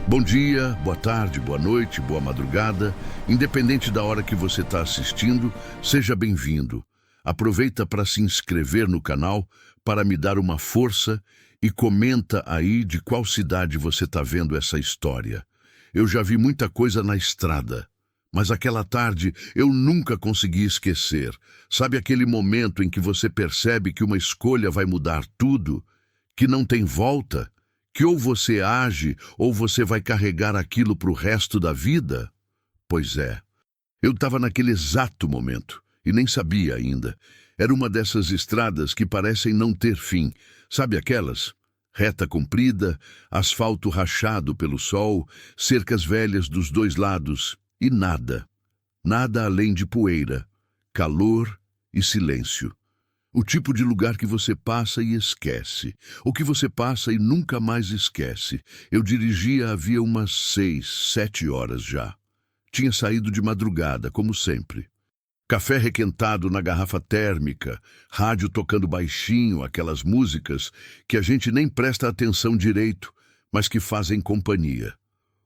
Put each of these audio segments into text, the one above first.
Bom dia, boa tarde, boa noite, boa madrugada. Independente da hora que você está assistindo, seja bem-vindo. Aproveita para se inscrever no canal, para me dar uma força e comenta aí de qual cidade você está vendo essa história. Eu já vi muita coisa na estrada, mas aquela tarde eu nunca consegui esquecer. Sabe aquele momento em que você percebe que uma escolha vai mudar tudo, que não tem volta? Que ou você age ou você vai carregar aquilo para o resto da vida? Pois é, eu estava naquele exato momento e nem sabia ainda. Era uma dessas estradas que parecem não ter fim. Sabe aquelas? Reta comprida, asfalto rachado pelo sol, cercas velhas dos dois lados e nada. Nada além de poeira, calor e silêncio. O tipo de lugar que você passa e esquece. O que você passa e nunca mais esquece. Eu dirigia havia umas 6, 7 horas já. Tinha saído de madrugada, como sempre. Café requentado na garrafa térmica, rádio tocando baixinho, aquelas músicas que a gente nem presta atenção direito, mas que fazem companhia.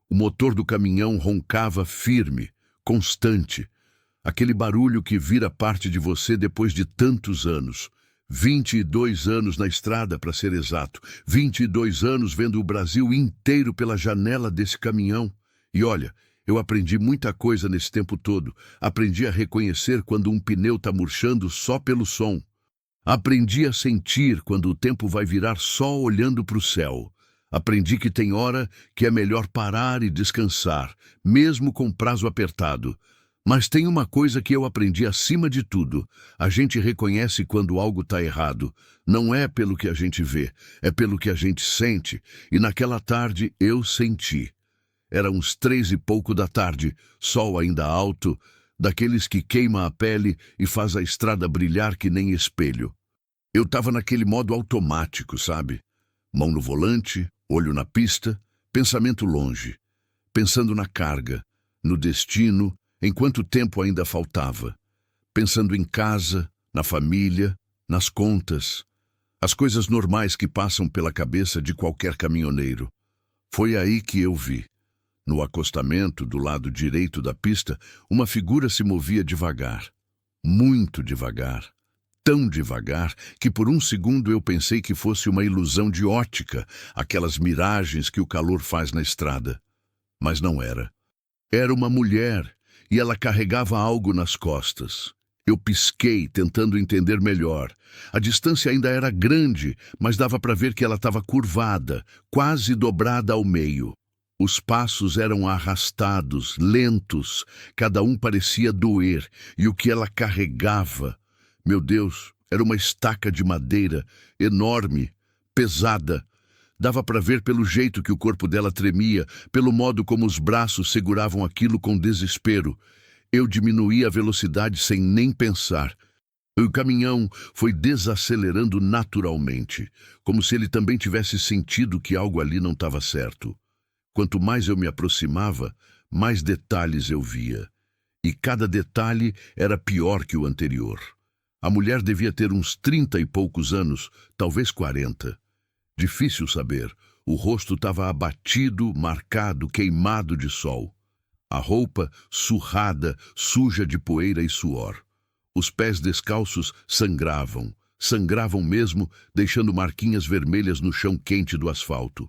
O motor do caminhão roncava firme, constante. Aquele barulho que vira parte de você depois de tantos anos. 22 anos na estrada, para ser exato. 22 anos vendo o Brasil inteiro pela janela desse caminhão. E olha, eu aprendi muita coisa nesse tempo todo. Aprendi a reconhecer quando um pneu está murchando só pelo som. Aprendi a sentir quando o tempo vai virar só olhando para o céu. Aprendi que tem hora que é melhor parar e descansar, mesmo com prazo apertado. Mas tem uma coisa que eu aprendi acima de tudo. A gente reconhece quando algo está errado. Não é pelo que a gente vê, é pelo que a gente sente. E naquela tarde eu senti. Era uns 3 e pouco da tarde, sol ainda alto, daqueles que queima a pele e faz a estrada brilhar que nem espelho. Eu estava naquele modo automático, sabe? Mão no volante, olho na pista, pensamento longe. Pensando na carga, no destino, em quanto tempo ainda faltava, pensando em casa, na família, nas contas, as coisas normais que passam pela cabeça de qualquer caminhoneiro. Foi aí que eu vi. No acostamento, do lado direito da pista, uma figura se movia devagar, muito devagar, tão devagar que por um segundo eu pensei que fosse uma ilusão de ótica, aquelas miragens que o calor faz na estrada. Mas não era. Era uma mulher. E ela carregava algo nas costas. Eu pisquei, tentando entender melhor. A distância ainda era grande, mas dava para ver que ela estava curvada, quase dobrada ao meio. Os passos eram arrastados, lentos, cada um parecia doer, e o que ela carregava, meu Deus, era uma estaca de madeira, enorme, pesada. Dava para ver pelo jeito que o corpo dela tremia, pelo modo como os braços seguravam aquilo com desespero. Eu diminuí a velocidade sem nem pensar. O caminhão foi desacelerando naturalmente, como se ele também tivesse sentido que algo ali não estava certo. Quanto mais eu me aproximava, mais detalhes eu via. E cada detalhe era pior que o anterior. A mulher devia ter uns 30 e poucos anos, talvez 40. Difícil saber. O rosto estava abatido, marcado, queimado de sol. A roupa surrada, suja de poeira e suor. Os pés descalços sangravam mesmo, deixando marquinhas vermelhas no chão quente do asfalto.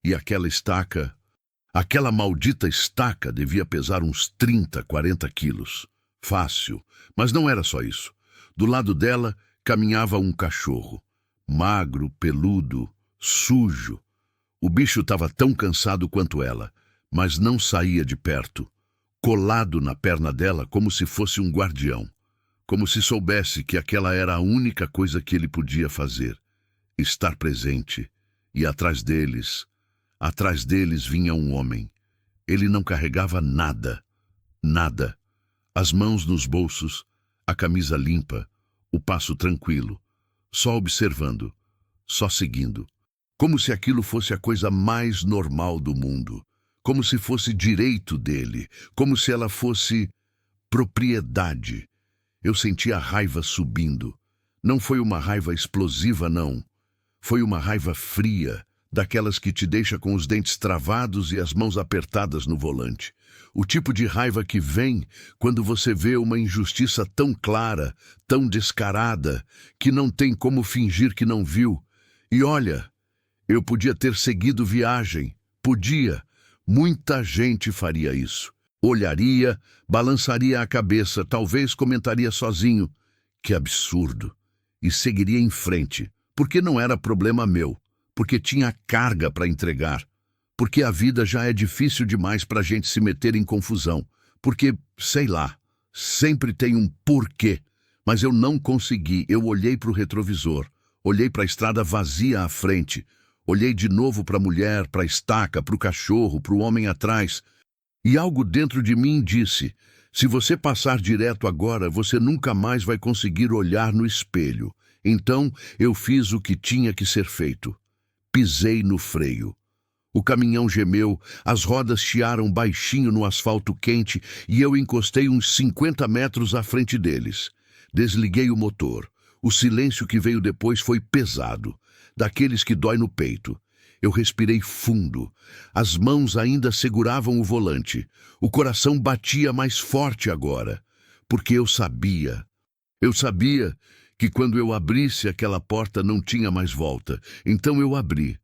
E aquela maldita estaca devia pesar uns 30, 40 quilos. Fácil, mas não era só isso. Do lado dela caminhava um cachorro, magro, peludo, sujo. O bicho estava tão cansado quanto ela, mas não saía de perto, colado na perna dela como se fosse um guardião, como se soubesse que aquela era a única coisa que ele podia fazer, estar presente. E atrás deles vinha um homem. Ele não carregava nada, nada. As mãos nos bolsos, a camisa limpa, o passo tranquilo, só observando, só seguindo. Como se aquilo fosse a coisa mais normal do mundo. Como se fosse direito dele. Como se ela fosse propriedade. Eu senti a raiva subindo. Não foi uma raiva explosiva, não. Foi uma raiva fria, daquelas que te deixa com os dentes travados e as mãos apertadas no volante. O tipo de raiva que vem quando você vê uma injustiça tão clara, tão descarada, que não tem como fingir que não viu. E olha, eu podia ter seguido viagem. Podia. Muita gente faria isso. Olharia, balançaria a cabeça, talvez comentaria sozinho. Que absurdo. E seguiria em frente, porque não era problema meu, porque tinha carga para entregar, porque a vida já é difícil demais para a gente se meter em confusão, porque, sei lá, sempre tem um porquê. Mas eu não consegui. Eu olhei para o retrovisor, olhei para a estrada vazia à frente, olhei de novo para a mulher, para a estaca, para o cachorro, para o homem atrás, e algo dentro de mim disse: se você passar direto agora, você nunca mais vai conseguir olhar no espelho. Então eu fiz o que tinha que ser feito. Pisei no freio. O caminhão gemeu, as rodas chiaram baixinho no asfalto quente e eu encostei uns 50 metros à frente deles. Desliguei o motor. O silêncio que veio depois foi pesado, daqueles que dói no peito. Eu respirei fundo. As mãos ainda seguravam o volante. O coração batia mais forte agora, porque eu sabia que quando eu abrisse aquela porta não tinha mais volta. Então eu abri.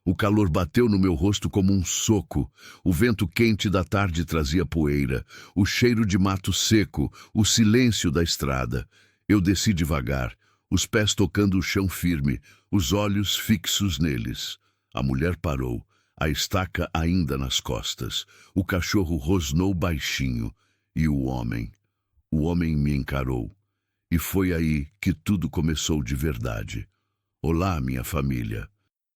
O calor bateu no meu rosto como um soco. O vento quente da tarde trazia poeira, o cheiro de mato seco, o silêncio da estrada. Eu desci devagar, os pés tocando o chão firme, os olhos fixos neles. A mulher parou, a estaca ainda nas costas. O cachorro rosnou baixinho. E o homem me encarou. E foi aí que tudo começou de verdade. Olá, minha família.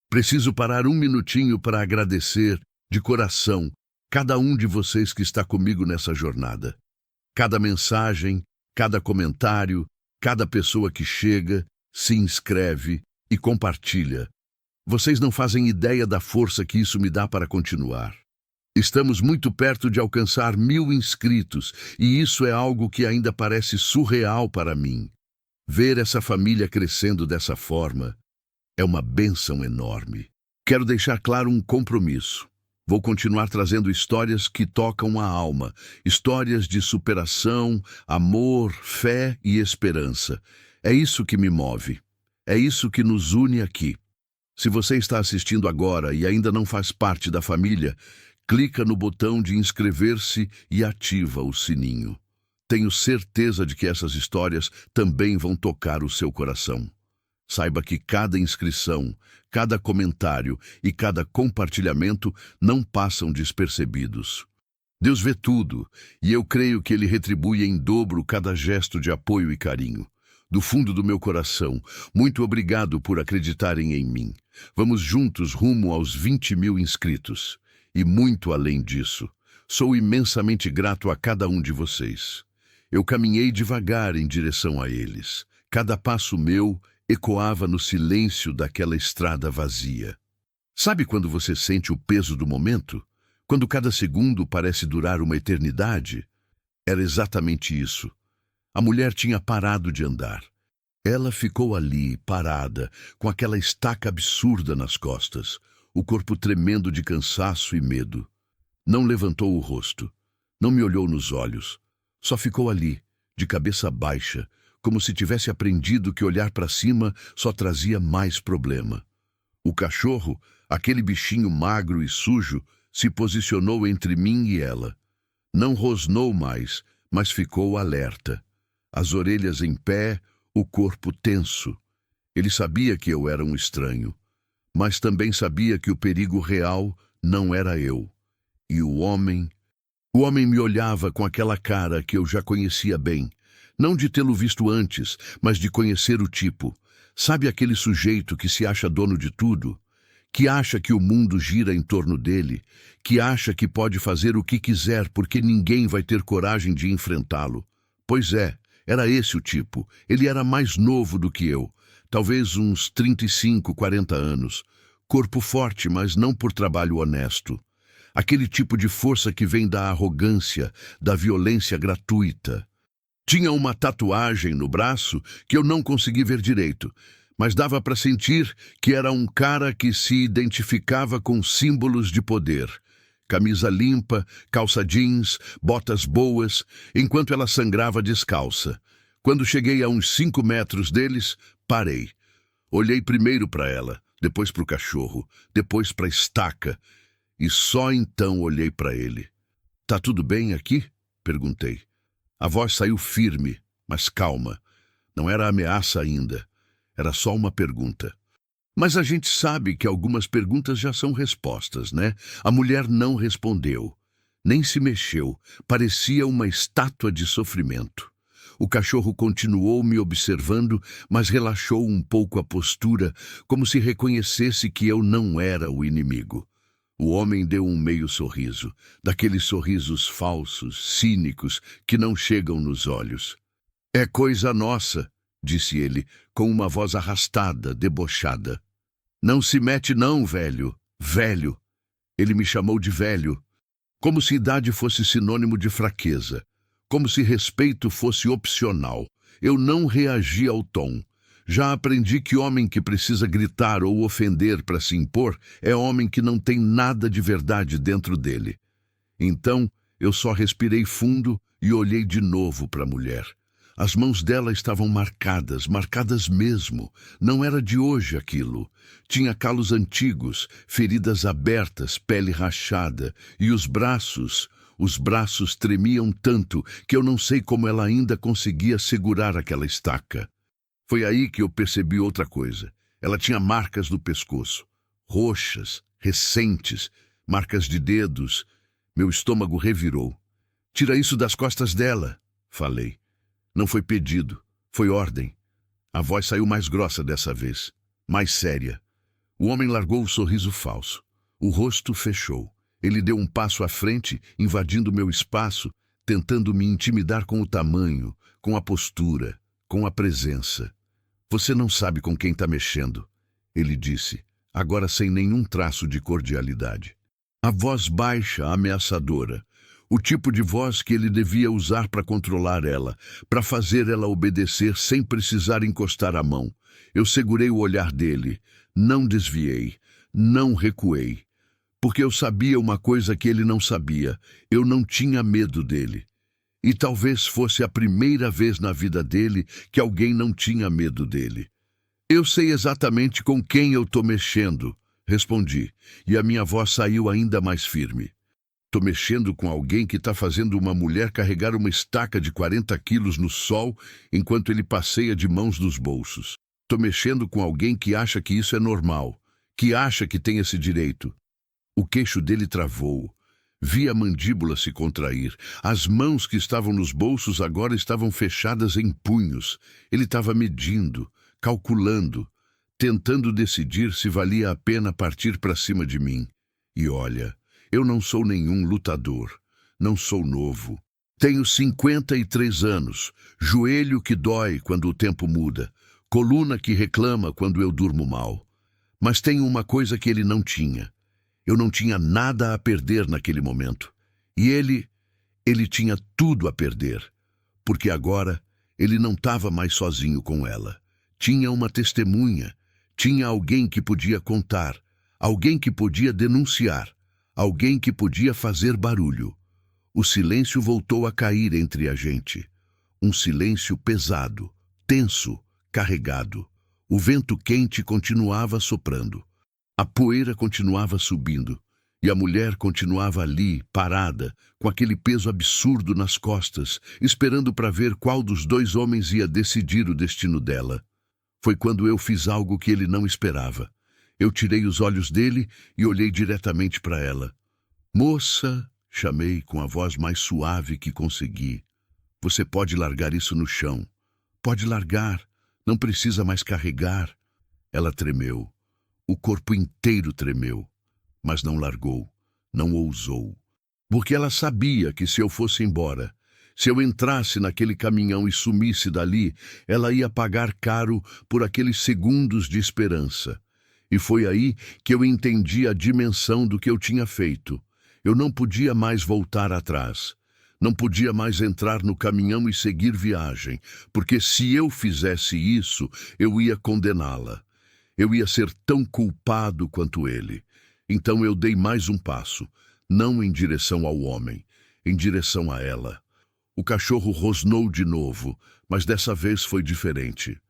Preciso parar um minutinho para agradecer, de coração, cada um de vocês que está comigo nessa jornada. Cada mensagem, cada comentário, cada pessoa que chega, se inscreve e compartilha. Vocês não fazem ideia da força que isso me dá para continuar. Estamos muito perto de alcançar 1000 inscritos e isso é algo que ainda parece surreal para mim. Ver essa família crescendo dessa forma é uma bênção enorme. Quero deixar claro um compromisso. Vou continuar trazendo histórias que tocam a alma, histórias de superação, amor, fé e esperança. É isso que me move. É isso que nos une aqui. Se você está assistindo agora e ainda não faz parte da família, clica no botão de inscrever-se e ativa o sininho. Tenho certeza de que essas histórias também vão tocar o seu coração. Saiba que cada inscrição, cada comentário e cada compartilhamento não passam despercebidos. Deus vê tudo, e eu creio que Ele retribui em dobro cada gesto de apoio e carinho. Do fundo do meu coração, muito obrigado por acreditarem em mim. Vamos juntos rumo aos 20.000 inscritos. E muito além disso, sou imensamente grato a cada um de vocês. Eu caminhei devagar em direção a eles. Cada passo meu ecoava no silêncio daquela estrada vazia. Sabe quando você sente o peso do momento? Quando cada segundo parece durar uma eternidade? Era exatamente isso. A mulher tinha parado de andar. Ela ficou ali, parada, com aquela estaca absurda nas costas, o corpo tremendo de cansaço e medo. Não levantou o rosto, não me olhou nos olhos. Só ficou ali, de cabeça baixa, como se tivesse aprendido que olhar para cima só trazia mais problema. O cachorro, aquele bichinho magro e sujo, se posicionou entre mim e ela. Não rosnou mais, mas ficou alerta. As orelhas em pé, o corpo tenso. Ele sabia que eu era um estranho, mas também sabia que o perigo real não era eu. E o homem me olhava com aquela cara que eu já conhecia bem, não de tê-lo visto antes, mas de conhecer o tipo. Sabe aquele sujeito que se acha dono de tudo? Que acha que o mundo gira em torno dele? Que acha que pode fazer o que quiser porque ninguém vai ter coragem de enfrentá-lo? Pois é, era esse o tipo. Ele era mais novo do que eu, talvez uns 35, 40 anos. Corpo forte, mas não por trabalho honesto. Aquele tipo de força que vem da arrogância, da violência gratuita. Tinha uma tatuagem no braço que eu não consegui ver direito, mas dava para sentir que era um cara que se identificava com símbolos de poder. Camisa limpa, calça jeans, botas boas, enquanto ela sangrava descalça. Quando cheguei a uns 5 metros deles, parei. Olhei primeiro para ela, depois para o cachorro, depois para a estaca, e só então olhei para ele. "Tá tudo bem aqui?" perguntei. A voz saiu firme, mas calma. Não era ameaça ainda. Era só uma pergunta. Mas a gente sabe que algumas perguntas já são respostas, né? A mulher não respondeu. Nem se mexeu. Parecia uma estátua de sofrimento. O cachorro continuou me observando, mas relaxou um pouco a postura, como se reconhecesse que eu não era o inimigo. O homem deu um meio sorriso, daqueles sorrisos falsos, cínicos, que não chegam nos olhos. "É coisa nossa", disse ele, com uma voz arrastada, debochada. "Não se mete não, velho. Velho." Ele me chamou de velho, como se idade fosse sinônimo de fraqueza, como se respeito fosse opcional. Eu não reagi ao tom. Já aprendi que homem que precisa gritar ou ofender para se impor é homem que não tem nada de verdade dentro dele. Então, eu só respirei fundo e olhei de novo para a mulher. As mãos dela estavam marcadas, marcadas mesmo. Não era de hoje aquilo. Tinha calos antigos, feridas abertas, pele rachada. E os braços tremiam tanto que eu não sei como ela ainda conseguia segurar aquela estaca. Foi aí que eu percebi outra coisa. Ela tinha marcas no pescoço. Roxas, recentes, marcas de dedos. Meu estômago revirou. "Tira isso das costas dela", falei. Não foi pedido, foi ordem. A voz saiu mais grossa dessa vez, mais séria. O homem largou o sorriso falso. O rosto fechou. Ele deu um passo à frente, invadindo meu espaço, tentando me intimidar com o tamanho, com a postura, com a presença. "Você não sabe com quem está mexendo", ele disse, agora sem nenhum traço de cordialidade. A voz baixa, ameaçadora. O tipo de voz que ele devia usar para controlar ela, para fazer ela obedecer sem precisar encostar a mão. Eu segurei o olhar dele, não desviei, não recuei. Porque eu sabia uma coisa que ele não sabia. Eu não tinha medo dele. E talvez fosse a primeira vez na vida dele que alguém não tinha medo dele. "Eu sei exatamente com quem eu estou mexendo", respondi, e a minha voz saiu ainda mais firme. "Tô mexendo com alguém que está fazendo uma mulher carregar uma estaca de 40 quilos no sol enquanto ele passeia de mãos nos bolsos. Tô mexendo com alguém que acha que isso é normal, que acha que tem esse direito." O queixo dele travou. Vi a mandíbula se contrair. As mãos que estavam nos bolsos agora estavam fechadas em punhos. Ele estava medindo, calculando, tentando decidir se valia a pena partir para cima de mim. E olha, eu não sou nenhum lutador. Não sou novo. Tenho 53 anos, joelho que dói quando o tempo muda, coluna que reclama quando eu durmo mal. Mas tenho uma coisa que ele não tinha. Eu não tinha nada a perder naquele momento. E ele tinha tudo a perder. Porque agora ele não estava mais sozinho com ela. Tinha uma testemunha. Tinha alguém que podia contar. Alguém que podia denunciar. Alguém que podia fazer barulho. O silêncio voltou a cair entre a gente. Um silêncio pesado, tenso, carregado. O vento quente continuava soprando. A poeira continuava subindo. E a mulher continuava ali, parada, com aquele peso absurdo nas costas, esperando para ver qual dos dois homens ia decidir o destino dela. Foi quando eu fiz algo que ele não esperava. Eu tirei os olhos dele e olhei diretamente para ela. "Moça", chamei com a voz mais suave que consegui. "Você pode largar isso no chão. Pode largar. Não precisa mais carregar." Ela tremeu. O corpo inteiro tremeu. Mas não largou. Não ousou. Porque ela sabia que se eu fosse embora, se eu entrasse naquele caminhão e sumisse dali, ela ia pagar caro por aqueles segundos de esperança. E foi aí que eu entendi a dimensão do que eu tinha feito. Eu não podia mais voltar atrás. Não podia mais entrar no caminhão e seguir viagem, porque se eu fizesse isso, eu ia condená-la. Eu ia ser tão culpado quanto ele. Então eu dei mais um passo, não em direção ao homem, em direção a ela. O cachorro rosnou de novo, mas dessa vez foi diferente.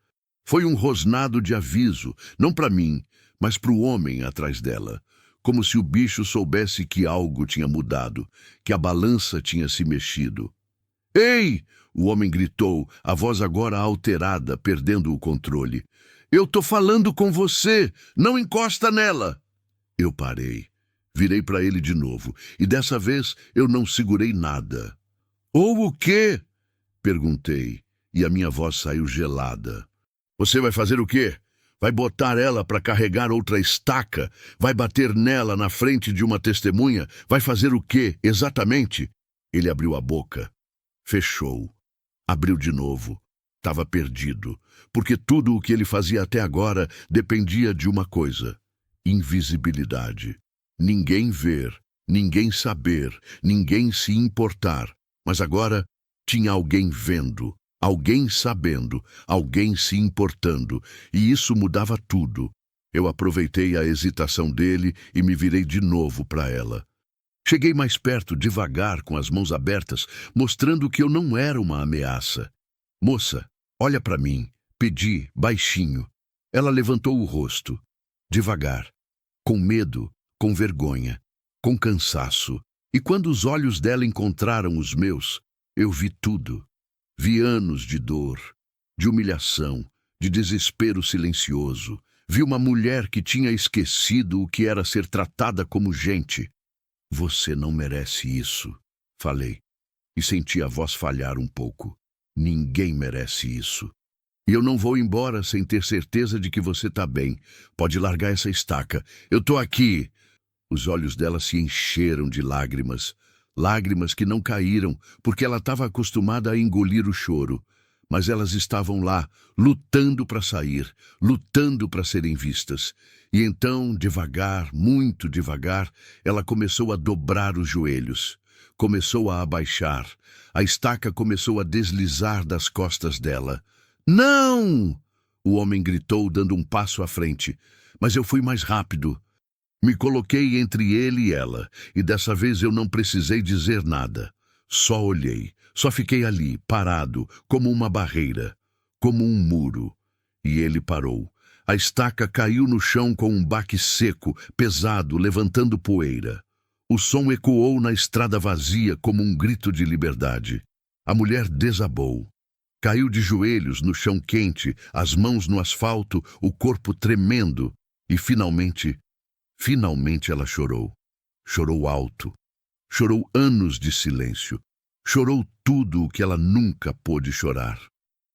Foi um rosnado de aviso, não para mim, mas para o homem atrás dela. Como se o bicho soubesse que algo tinha mudado, que a balança tinha se mexido. "Ei!" o homem gritou, a voz agora alterada, perdendo o controle. "Eu tô falando com você! Não encosta nela!" Eu parei. Virei para ele de novo, e dessa vez eu não segurei nada. "Ou o quê?" perguntei, e a minha voz saiu gelada. "Você vai fazer o quê? Vai botar ela para carregar outra estaca? Vai bater nela na frente de uma testemunha? Vai fazer o quê, exatamente?" Ele abriu a boca. Fechou. Abriu de novo. Estava perdido, porque tudo o que ele fazia até agora dependia de uma coisa: invisibilidade. Ninguém ver, ninguém saber, ninguém se importar. Mas agora tinha alguém vendo. Alguém sabendo, alguém se importando, e isso mudava tudo. Eu aproveitei a hesitação dele e me virei de novo para ela. Cheguei mais perto, devagar, com as mãos abertas, mostrando que eu não era uma ameaça. "Moça, olha para mim", pedi, baixinho. Ela levantou o rosto, devagar, com medo, com vergonha, com cansaço. E quando os olhos dela encontraram os meus, eu vi tudo. Vi anos de dor, de humilhação, de desespero silencioso. Vi uma mulher que tinha esquecido o que era ser tratada como gente. "Você não merece isso", falei, e senti a voz falhar um pouco. "Ninguém merece isso. E eu não vou embora sem ter certeza de que você tá bem. Pode largar essa estaca. Eu tô aqui." Os olhos dela se encheram de lágrimas. Lágrimas que não caíram, porque ela estava acostumada a engolir o choro. Mas elas estavam lá, lutando para sair, lutando para serem vistas. E então, devagar, muito devagar, ela começou a dobrar os joelhos. Começou a abaixar. A estaca começou a deslizar das costas dela. "Não!" o homem gritou, dando um passo à frente. Mas eu fui mais rápido. Me coloquei entre ele e ela, e dessa vez eu não precisei dizer nada. Só olhei, só fiquei ali, parado, como uma barreira, como um muro. E ele parou. A estaca caiu no chão com um baque seco, pesado, levantando poeira. O som ecoou na estrada vazia como um grito de liberdade. A mulher desabou. Caiu de joelhos no chão quente, as mãos no asfalto, o corpo tremendo, e finalmente ela chorou. Chorou alto. Chorou anos de silêncio. Chorou tudo o que ela nunca pôde chorar.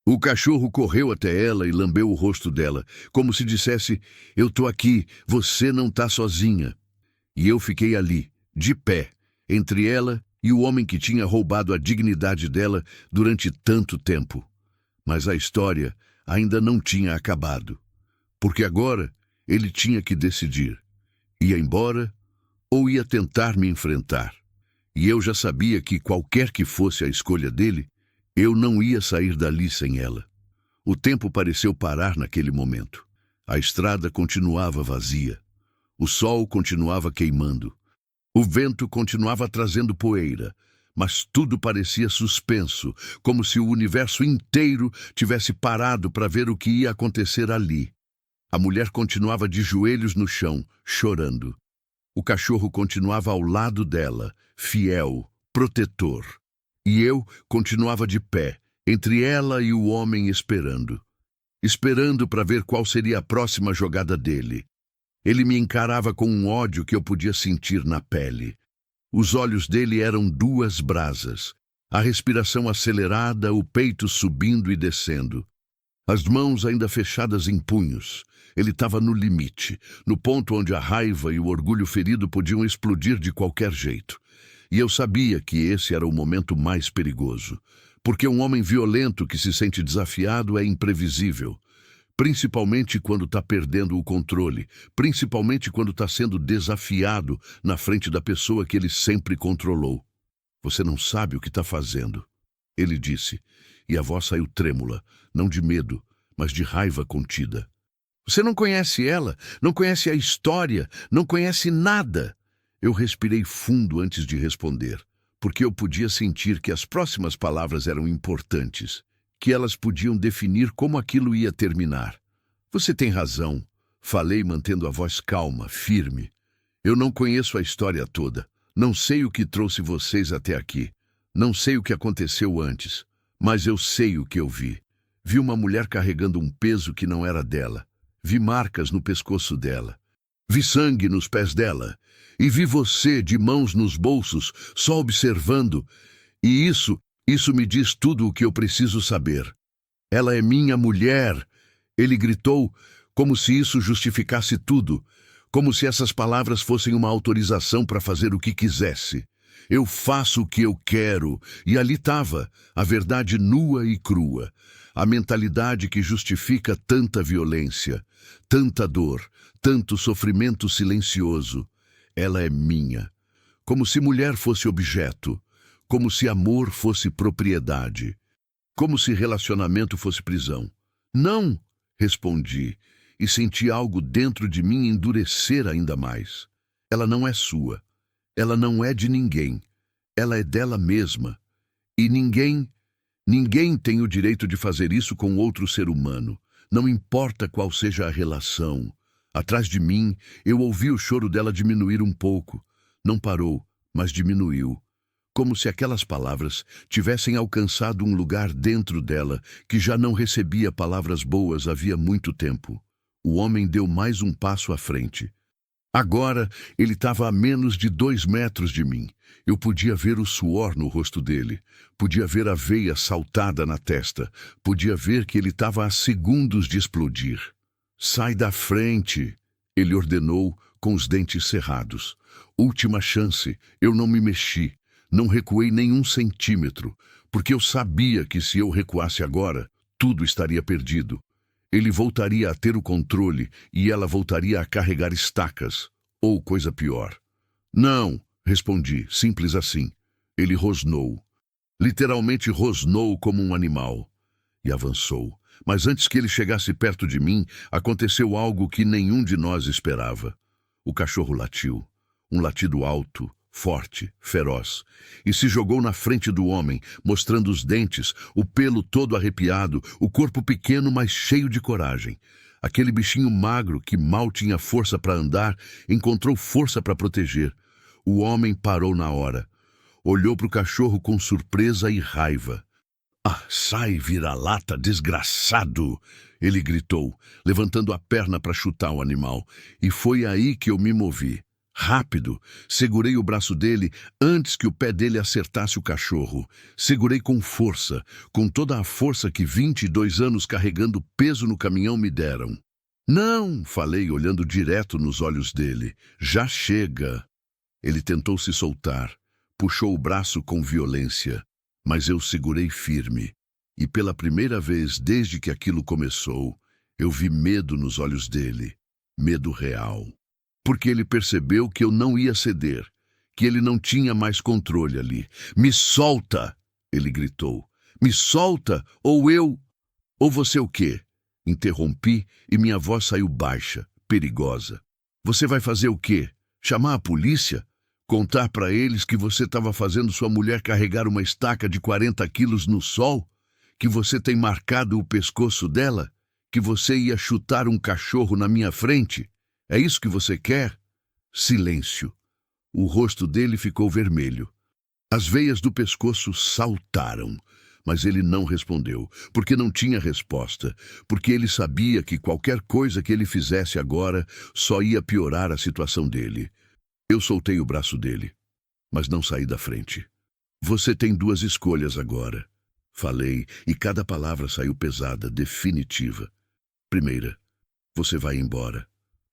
O cachorro correu até ela e lambeu o rosto dela, como se dissesse: "Eu tô aqui, você não tá sozinha." E eu fiquei ali, de pé, entre ela e o homem que tinha roubado a dignidade dela durante tanto tempo. Mas a história ainda não tinha acabado, porque agora ele tinha que decidir. Ia embora ou ia tentar me enfrentar? E eu já sabia que, qualquer que fosse a escolha dele, eu não ia sair dali sem ela. O tempo pareceu parar naquele momento. A estrada continuava vazia. O sol continuava queimando. O vento continuava trazendo poeira. Mas tudo parecia suspenso, como se o universo inteiro tivesse parado para ver o que ia acontecer ali. A mulher continuava de joelhos no chão, chorando. O cachorro continuava ao lado dela, fiel, protetor. E eu continuava de pé, entre ela e o homem, esperando. Esperando para ver qual seria a próxima jogada dele. Ele me encarava com um ódio que eu podia sentir na pele. Os olhos dele eram duas brasas. A respiração acelerada, o peito subindo e descendo. As mãos ainda fechadas em punhos. Ele estava no limite, no ponto onde a raiva e o orgulho ferido podiam explodir de qualquer jeito. E eu sabia que esse era o momento mais perigoso, porque um homem violento que se sente desafiado é imprevisível, principalmente quando está perdendo o controle, principalmente quando está sendo desafiado na frente da pessoa que ele sempre controlou. Você não sabe o que está fazendo. Ele disse, e a voz saiu trêmula, não de medo, mas de raiva contida. Você não conhece ela, não conhece a história, não conhece nada. Eu respirei fundo antes de responder, porque eu podia sentir que as próximas palavras eram importantes, que elas podiam definir como aquilo ia terminar. Você tem razão, falei mantendo a voz calma, firme. Eu não conheço a história toda, não sei o que trouxe vocês até aqui, não sei o que aconteceu antes, mas eu sei o que eu vi. Vi uma mulher carregando um peso que não era dela. Vi marcas no pescoço dela. Vi sangue nos pés dela. E vi você de mãos nos bolsos, só observando. E isso me diz tudo o que eu preciso saber. Ela é minha mulher. Ele gritou, como se isso justificasse tudo. Como se essas palavras fossem uma autorização para fazer o que quisesse. Eu faço o que eu quero. E ali estava, a verdade nua e crua. A mentalidade que justifica tanta violência, tanta dor, tanto sofrimento silencioso. Ela é minha. Como se mulher fosse objeto. Como se amor fosse propriedade. Como se relacionamento fosse prisão. Não, respondi, e senti algo dentro de mim endurecer ainda mais. Ela não é sua. Ela não é de ninguém. Ela é dela mesma. E ninguém tem o direito de fazer isso com outro ser humano. Não importa qual seja a relação. Atrás de mim, eu ouvi o choro dela diminuir um pouco. Não parou, mas diminuiu. Como se aquelas palavras tivessem alcançado um lugar dentro dela que já não recebia palavras boas havia muito tempo. O homem deu mais um passo à frente. Agora, ele estava a menos de 2 metros de mim. Eu podia ver o suor no rosto dele. Podia ver a veia saltada na testa. Podia ver que ele estava a segundos de explodir. Sai da frente, ele ordenou com os dentes cerrados. Última chance, eu não me mexi. Não recuei nem 1 centímetro, porque eu sabia que se eu recuasse agora, tudo estaria perdido. Ele voltaria a ter o controle e ela voltaria a carregar estacas, ou coisa pior. Não, respondi, simples assim. Ele rosnou. Literalmente rosnou como um animal. E avançou. Mas antes que ele chegasse perto de mim, aconteceu algo que nenhum de nós esperava. O cachorro latiu. Um latido alto, forte, feroz, e se jogou na frente do homem, mostrando os dentes, o pelo todo arrepiado, o corpo pequeno, mas cheio de coragem. Aquele bichinho magro, que mal tinha força para andar, encontrou força para proteger. O homem parou na hora. Olhou para o cachorro com surpresa e raiva. Ah, sai, vira-lata, desgraçado! Ele gritou, levantando a perna para chutar o animal. E foi aí que eu me movi. Rápido, segurei o braço dele antes que o pé dele acertasse o cachorro. Segurei com força, com toda a força que 22 anos carregando peso no caminhão me deram. Não, falei olhando direto nos olhos dele. Já chega. Ele tentou se soltar, puxou o braço com violência, mas eu segurei firme. E pela primeira vez desde que aquilo começou, eu vi medo nos olhos dele. Medo real. Porque ele percebeu que eu não ia ceder, que ele não tinha mais controle ali. Me solta! Ele gritou. Me solta, ou você o quê? Interrompi e minha voz saiu baixa, perigosa. Você vai fazer o quê? Chamar a polícia? Contar para eles que você estava fazendo sua mulher carregar uma estaca de 40 quilos no sol? Que você tem marcado o pescoço dela? Que você ia chutar um cachorro na minha frente? É isso que você quer? Silêncio. O rosto dele ficou vermelho. As veias do pescoço saltaram, mas ele não respondeu, porque não tinha resposta, porque ele sabia que qualquer coisa que ele fizesse agora só ia piorar a situação dele. Eu soltei o braço dele, mas não saí da frente. Você tem 2 escolhas agora. Falei, e cada palavra saiu pesada, definitiva. Primeira, você vai embora.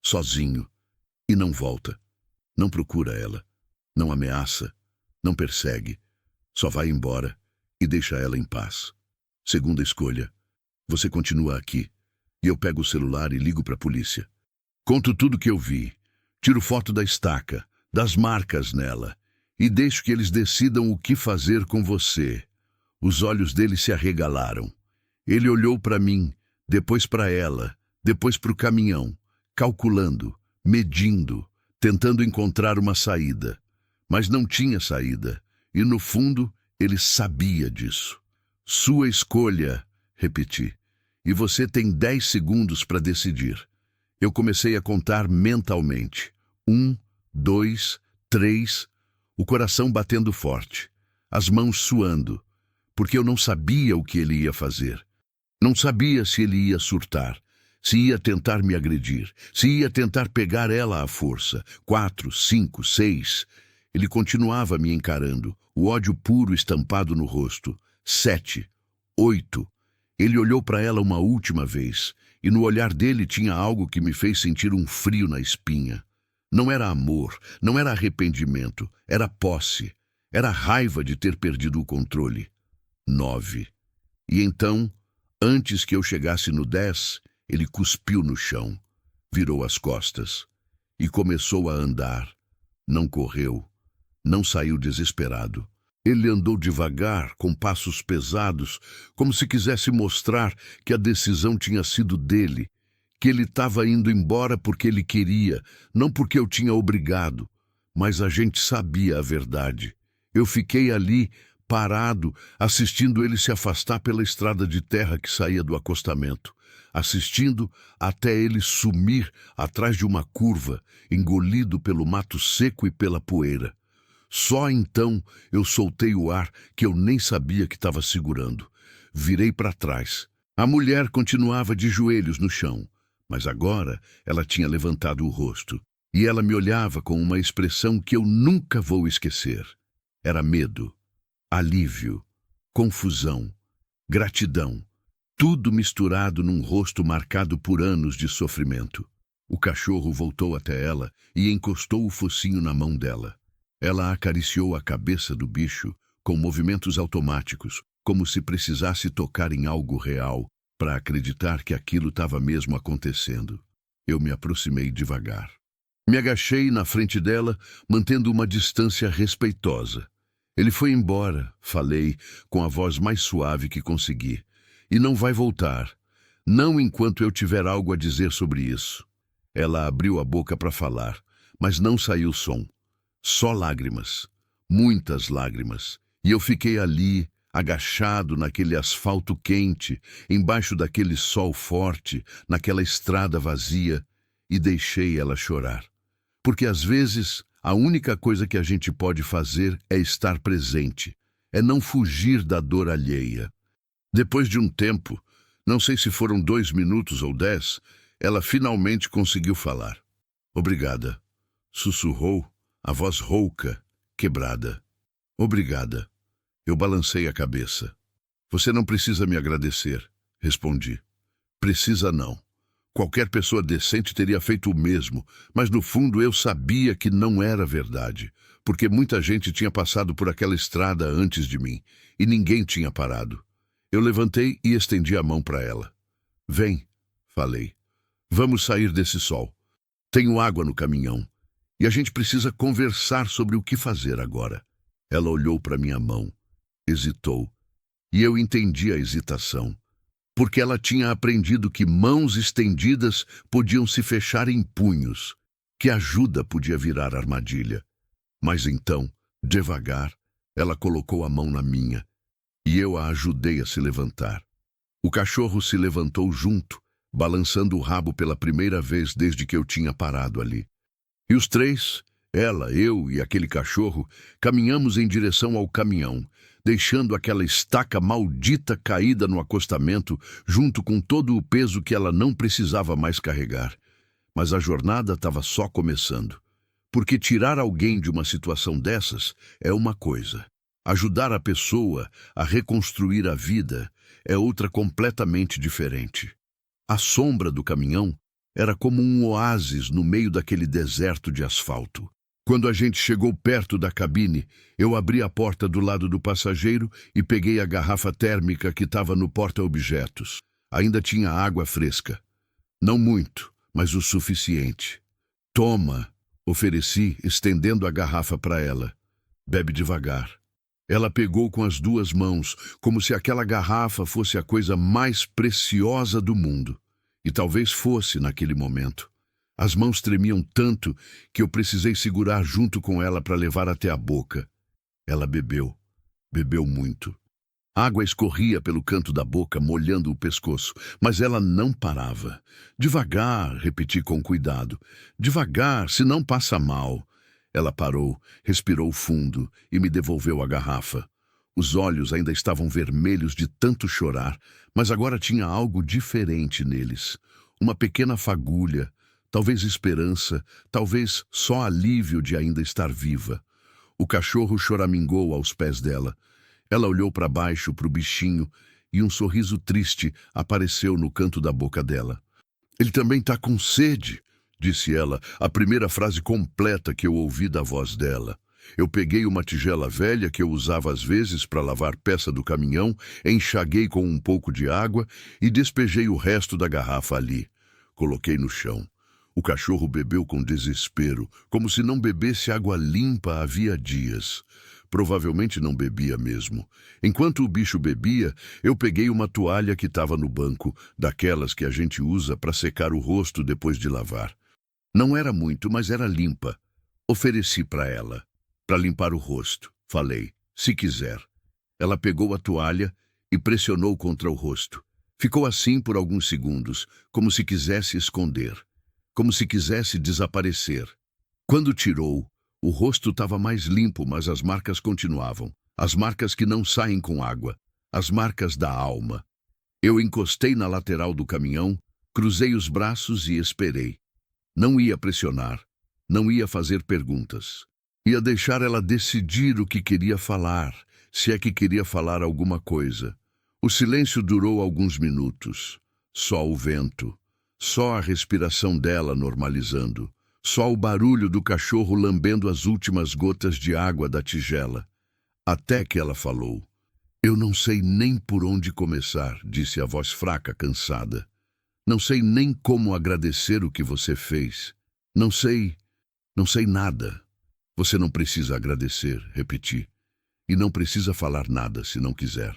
Sozinho, e não volta. Não procura ela, não ameaça, não persegue. Só vai embora e deixa ela em paz. Segunda escolha, você continua aqui, e eu pego o celular e ligo para a polícia. Conto tudo que eu vi, tiro foto da estaca, das marcas nela, e deixo que eles decidam o que fazer com você." Os olhos dele se arregalaram. Ele olhou para mim, depois para ela, depois para o caminhão, calculando, medindo, tentando encontrar uma saída. Mas não tinha saída, e no fundo ele sabia disso. "Sua escolha", repeti, "e você tem 10 segundos para decidir." Eu comecei a contar mentalmente. 1, 2, 3, o coração batendo forte, as mãos suando, porque eu não sabia o que ele ia fazer. Não sabia se ele ia surtar, se ia tentar me agredir, se ia tentar pegar ela à força. 4, 5, 6. Ele continuava me encarando, o ódio puro estampado no rosto. 7, 8. Ele olhou para ela uma última vez, e no olhar dele tinha algo que me fez sentir um frio na espinha. Não era amor, não era arrependimento, era posse, era raiva de ter perdido o controle. 9. E então, antes que eu chegasse no 10, ele cuspiu no chão, virou as costas e começou a andar. Não correu, não saiu desesperado. Ele andou devagar, com passos pesados, como se quisesse mostrar que a decisão tinha sido dele, que ele estava indo embora porque ele queria, não porque eu tinha obrigado. Mas a gente sabia a verdade. Eu fiquei ali, parado, assistindo ele se afastar pela estrada de terra que saía do acostamento, assistindo até ele sumir atrás de uma curva, engolido pelo mato seco e pela poeira. Só então eu soltei o ar que eu nem sabia que estava segurando. Virei para trás. A mulher continuava de joelhos no chão, mas agora ela tinha levantado o rosto, e ela me olhava com uma expressão que eu nunca vou esquecer. Era medo, alívio, confusão, gratidão, tudo misturado num rosto marcado por anos de sofrimento. O cachorro voltou até ela e encostou o focinho na mão dela. Ela acariciou a cabeça do bicho com movimentos automáticos, como se precisasse tocar em algo real para acreditar que aquilo estava mesmo acontecendo. Eu me aproximei devagar. Me agachei na frente dela, mantendo uma distância respeitosa. "Ele foi embora", falei, com a voz mais suave que consegui. "E não vai voltar. Não enquanto eu tiver algo a dizer sobre isso." Ela abriu a boca para falar, mas não saiu som. Só lágrimas. Muitas lágrimas. E eu fiquei ali, agachado naquele asfalto quente, embaixo daquele sol forte, naquela estrada vazia, e deixei ela chorar. Porque às vezes a única coisa que a gente pode fazer é estar presente, é não fugir da dor alheia. Depois de um tempo, não sei se foram 2 minutos ou 10, ela finalmente conseguiu falar. "Obrigada", sussurrou, a voz rouca, quebrada. "Obrigada." Eu balancei a cabeça. "Você não precisa me agradecer", respondi. "Precisa não. Qualquer pessoa decente teria feito o mesmo, mas no fundo eu sabia que não era verdade, porque muita gente tinha passado por aquela estrada antes de mim, e ninguém tinha parado." Eu levantei e estendi a mão para ela. "Vem", falei. "Vamos sair desse sol. Tenho água no caminhão. E a gente precisa conversar sobre o que fazer agora." Ela olhou para minha mão, hesitou, e eu entendi a hesitação, porque ela tinha aprendido que mãos estendidas podiam se fechar em punhos, que ajuda podia virar armadilha. Mas então, devagar, ela colocou a mão na minha, e eu a ajudei a se levantar. O cachorro se levantou junto, balançando o rabo pela primeira vez desde que eu tinha parado ali. E os 3, ela, eu e aquele cachorro, caminhamos em direção ao caminhão, deixando aquela estaca maldita caída no acostamento, junto com todo o peso que ela não precisava mais carregar. Mas a jornada estava só começando. Porque tirar alguém de uma situação dessas é uma coisa. Ajudar a pessoa a reconstruir a vida é outra completamente diferente. A sombra do caminhão era como um oásis no meio daquele deserto de asfalto. Quando a gente chegou perto da cabine, eu abri a porta do lado do passageiro e peguei a garrafa térmica que estava no porta-objetos. Ainda tinha água fresca. Não muito, mas o suficiente. "Toma", ofereci, estendendo a garrafa para ela. Bebe devagar. Ela pegou com as duas mãos, como se aquela garrafa fosse a coisa mais preciosa do mundo. E talvez fosse naquele momento. As mãos tremiam tanto que eu precisei segurar junto com ela para levar até a boca. Ela bebeu. Bebeu muito. Água escorria pelo canto da boca, molhando o pescoço, mas ela não parava. Devagar, repeti com cuidado. Devagar, senão passa mal. Ela parou, respirou fundo e me devolveu a garrafa. Os olhos ainda estavam vermelhos de tanto chorar, mas agora tinha algo diferente neles. Uma pequena fagulha, talvez esperança, talvez só alívio de ainda estar viva. O cachorro choramingou aos pés dela. Ela olhou para baixo, para o bichinho, e um sorriso triste apareceu no canto da boca dela. Ele também está com sede, disse ela, a primeira frase completa que eu ouvi da voz dela. Eu peguei uma tigela velha que eu usava às vezes para lavar peça do caminhão, enxaguei com um pouco de água e despejei o resto da garrafa ali. Coloquei no chão. O cachorro bebeu com desespero, como se não bebesse água limpa havia dias. Provavelmente não bebia mesmo. Enquanto o bicho bebia, eu peguei uma toalha que estava no banco, daquelas que a gente usa para secar o rosto depois de lavar. Não era muito, mas era limpa. Ofereci para ela. Para limpar o rosto, falei, se quiser. Ela pegou a toalha e pressionou contra o rosto. Ficou assim por alguns segundos, como se quisesse esconder, como se quisesse desaparecer. Quando tirou, o rosto estava mais limpo, mas as marcas continuavam. As marcas que não saem com água. As marcas da alma. Eu encostei na lateral do caminhão, cruzei os braços e esperei. Não ia pressionar, não ia fazer perguntas. Ia deixar ela decidir o que queria falar, se é que queria falar alguma coisa. O silêncio durou alguns minutos. Só o vento, só a respiração dela normalizando, só o barulho do cachorro lambendo as últimas gotas de água da tigela. Até que ela falou. Eu não sei nem por onde começar, disse a voz fraca, cansada. Não sei nem como agradecer o que você fez. Não sei nada. Você não precisa agradecer, repeti. E não precisa falar nada se não quiser.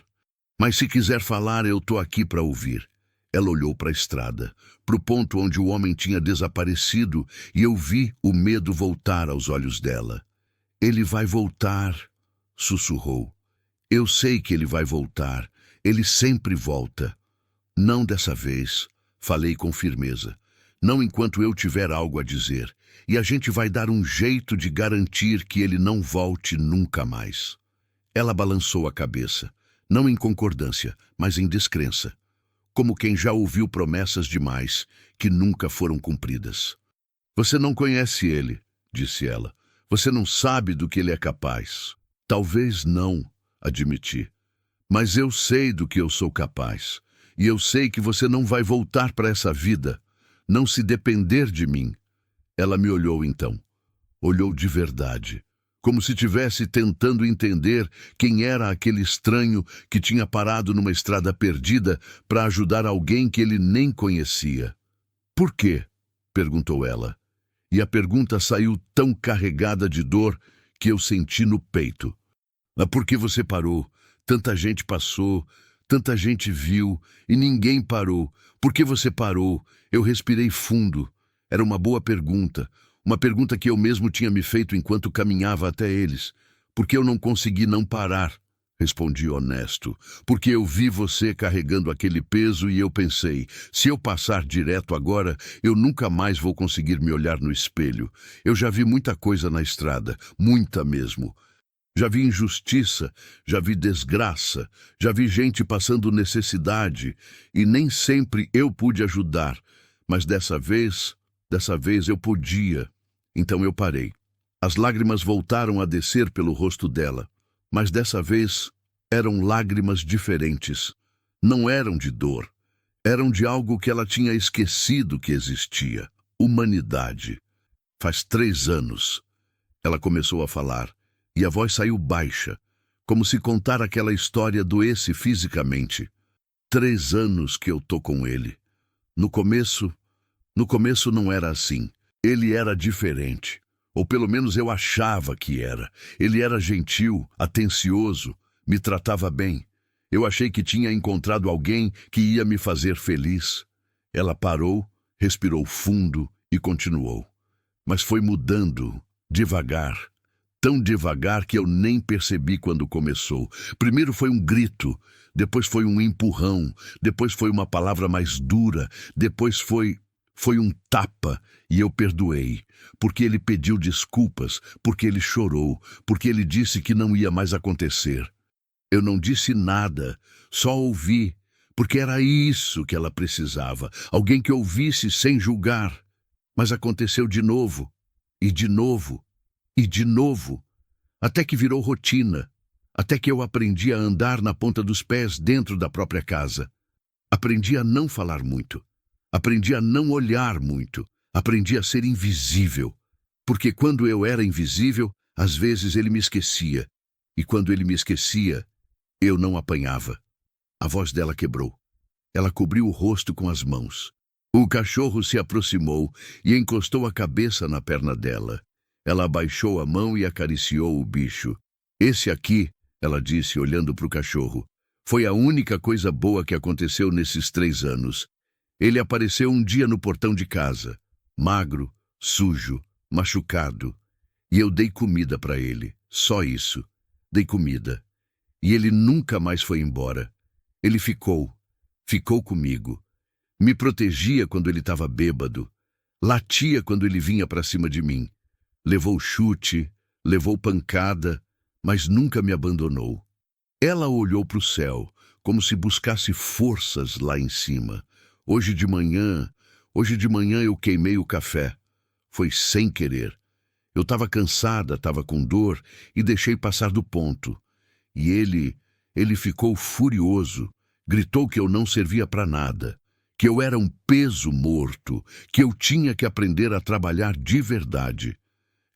Mas se quiser falar, eu tô aqui para ouvir. Ela olhou para a estrada, para o ponto onde o homem tinha desaparecido, e eu vi o medo voltar aos olhos dela. Ele vai voltar, sussurrou. Eu sei que ele vai voltar. Ele sempre volta. Não dessa vez, falei com firmeza. Não enquanto eu tiver algo a dizer. E a gente vai dar um jeito de garantir que ele não volte nunca mais. Ela balançou a cabeça, não em concordância, mas em descrença. Como quem já ouviu promessas demais, que nunca foram cumpridas. Você não conhece ele, disse ela. Você não sabe do que ele é capaz. Talvez não, admiti. Mas eu sei do que eu sou capaz. E eu sei que você não vai voltar para essa vida. Não se depender de mim. Ela me olhou então. Olhou de verdade. Como se estivesse tentando entender quem era aquele estranho que tinha parado numa estrada perdida para ajudar alguém que ele nem conhecia. Por quê? Perguntou ela. E a pergunta saiu tão carregada de dor que eu senti no peito. Por que você parou? Tanta gente passou, tanta gente viu e ninguém parou. Por que você parou? Eu respirei fundo. Era uma boa pergunta. Uma pergunta que eu mesmo tinha me feito enquanto caminhava até eles. Porque eu não consegui não parar, respondi honesto. Porque eu vi você carregando aquele peso e eu pensei, se eu passar direto agora, eu nunca mais vou conseguir me olhar no espelho. Eu já vi muita coisa na estrada, muita mesmo. Já vi injustiça, já vi desgraça, já vi gente passando necessidade e nem sempre eu pude ajudar. Mas dessa vez eu podia. Então eu parei. As lágrimas voltaram a descer pelo rosto dela, mas dessa vez eram lágrimas diferentes. Não eram de dor, eram de algo que ela tinha esquecido que existia. Humanidade. Faz 3 anos. Ela começou a falar, e a voz saiu baixa, como se contar aquela história doesse fisicamente. 3 anos que eu tô com ele. No começo não era assim. Ele era diferente. Ou pelo menos eu achava que era. Ele era gentil, atencioso, me tratava bem. Eu achei que tinha encontrado alguém que ia me fazer feliz. Ela parou, respirou fundo e continuou. Mas foi mudando, devagar. Tão devagar que eu nem percebi quando começou. Primeiro foi um grito, depois foi um empurrão, depois foi uma palavra mais dura, depois foi um tapa e eu perdoei. Porque ele pediu desculpas, porque ele chorou, porque ele disse que não ia mais acontecer. Eu não disse nada, só ouvi, porque era isso que ela precisava, alguém que ouvisse sem julgar. Mas aconteceu de novo, e de novo, e de novo, até que virou rotina, até que eu aprendi a andar na ponta dos pés dentro da própria casa. Aprendi a não falar muito, aprendi a não olhar muito, aprendi a ser invisível, porque quando eu era invisível, às vezes ele me esquecia, e quando ele me esquecia, eu não apanhava. A voz dela quebrou. Ela cobriu o rosto com as mãos. O cachorro se aproximou e encostou a cabeça na perna dela. Ela abaixou a mão e acariciou o bicho. Esse aqui, ela disse, olhando para o cachorro, foi a única coisa boa que aconteceu nesses 3 anos. Ele apareceu um dia no portão de casa, magro, sujo, machucado. E eu dei comida para ele, só isso. Dei comida. E ele nunca mais foi embora. Ele ficou comigo. Me protegia quando ele estava bêbado. Latia quando ele vinha para cima de mim. Levou chute, levou pancada, mas nunca me abandonou. Ela olhou para o céu, como se buscasse forças lá em cima. Hoje de manhã eu queimei o café. Foi sem querer. Eu estava cansada, estava com dor e deixei passar do ponto. E ele ficou furioso, gritou que eu não servia para nada, que eu era um peso morto, que eu tinha que aprender a trabalhar de verdade.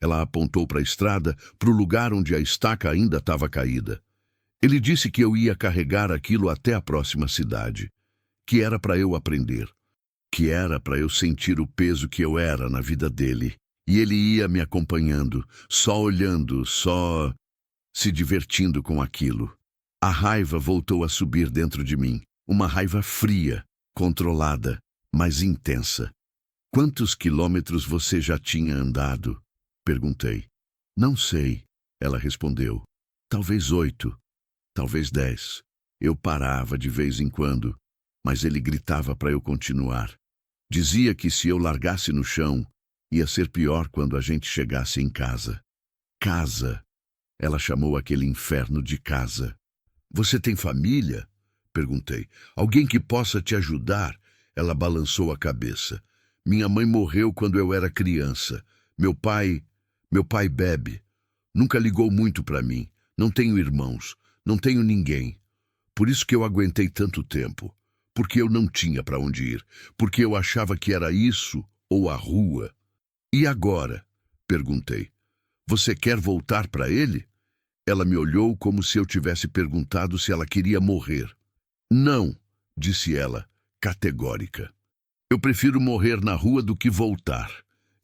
Ela apontou para a estrada, para o lugar onde a estaca ainda estava caída. Ele disse que eu ia carregar aquilo até a próxima cidade, que era para eu aprender, que era para eu sentir o peso que eu era na vida dele. E ele ia me acompanhando, só olhando, só se divertindo com aquilo. A raiva voltou a subir dentro de mim, uma raiva fria, controlada, mas intensa. Quantos quilômetros você já tinha andado? Perguntei. Não sei, ela respondeu. Talvez 8, talvez 10. Eu parava de vez em quando, mas ele gritava para eu continuar. Dizia que se eu largasse no chão, ia ser pior quando a gente chegasse em casa. Casa. Ela chamou aquele inferno de casa. Você tem família? Perguntei. Alguém que possa te ajudar? Ela balançou a cabeça. Minha mãe morreu quando eu era criança. Meu pai bebe. Nunca ligou muito para mim. Não tenho irmãos. Não tenho ninguém. Por isso que eu aguentei tanto tempo. Porque eu não tinha para onde ir. Porque eu achava que era isso ou a rua. E agora? Perguntei. Você quer voltar para ele? Ela me olhou como se eu tivesse perguntado se ela queria morrer. Não, disse ela, categórica. Eu prefiro morrer na rua do que voltar.